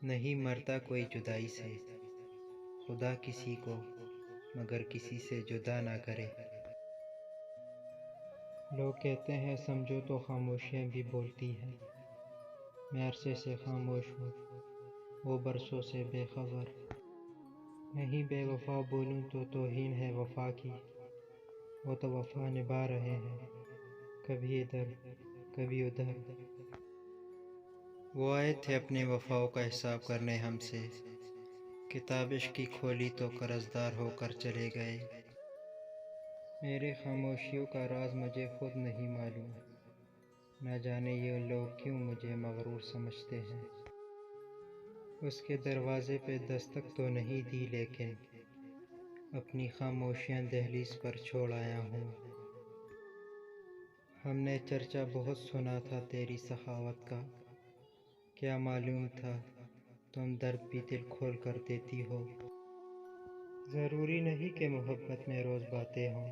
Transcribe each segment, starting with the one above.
نہیں مرتا کوئی جدائی سے، خدا کسی کو مگر کسی سے جدا نہ کرے۔ لوگ کہتے ہیں سمجھو تو خاموشیاں بھی بولتی ہیں، میں عرصے سے خاموش ہوں، وہ برسوں سے بے خبر۔ نہیں بے وفا بولوں تو توہین ہے وفا کی، وہ تو وفا نبھا رہے ہیں، کبھی ادھر کبھی ادھر۔ وہ آئے تھے اپنے وفاؤں کا حساب کرنے ہم سے، کتاب عشق کی کھولی تو قرضدار ہو کر چلے گئے۔ میرے خاموشیوں کا راز مجھے خود نہیں معلوم، نہ جانے یہ لوگ کیوں مجھے مغرور سمجھتے ہیں۔ اس کے دروازے پہ دستک تو نہیں دی لیکن اپنی خاموشیاں دہلیز پر چھوڑ آیا ہوں۔ ہم نے چرچا بہت سنا تھا تیری سخاوت کا، کیا معلوم تھا تم درد بھی دل کھول کر دیتی ہو۔ ضروری نہیں کہ محبت میں روز باتیں ہوں،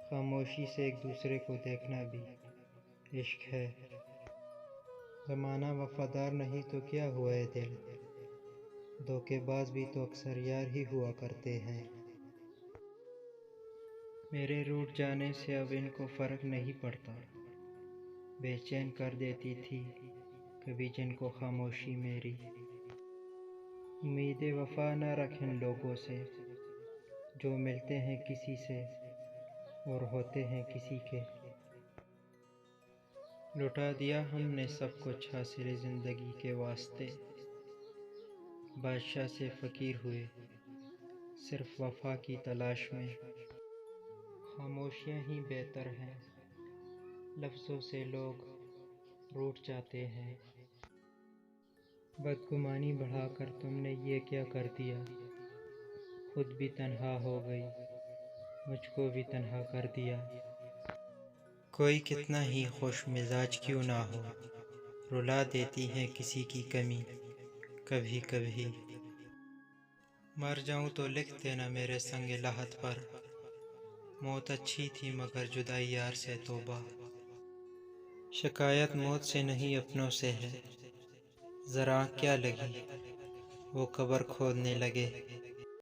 خاموشی سے ایک دوسرے کو دیکھنا بھی عشق ہے۔ زمانہ وفادار نہیں تو کیا ہوا ہے دل، دھوکے باز بھی تو اکثر یار ہی ہوا کرتے ہیں۔ میرے روٹھ جانے سے اب ان کو فرق نہیں پڑتا، بے چین کر دیتی تھی کبھی جن کو خاموشی میری۔ امید وفا نہ رکھ ان لوگوں سے جو ملتے ہیں کسی سے اور ہوتے ہیں کسی کے۔ لٹا دیا ہم نے سب کچھ حاصل زندگی کے واسطے، بادشاہ سے فقیر ہوئے صرف وفا کی تلاش میں۔ خاموشیاں ہی بہتر ہیں، لفظوں سے لوگ روٹھ جاتے ہیں۔ بدگمانی بڑھا کر تم نے یہ کیا کر دیا، خود بھی تنہا ہو گئی، مجھ کو بھی تنہا کر دیا۔ کوئی کتنا ہی خوش مزاج کیوں نہ ہو، رلا دیتی ہے کسی کی کمی کبھی کبھی۔ مر جاؤں تو لکھ دینا میرے سنگ لحد پر، موت اچھی تھی مگر جدائی یار سے توبہ۔ شکایت موت سے نہیں اپنوں سے ہے، ذرا آنکھ کیا لگی وہ قبر کھودنے لگے۔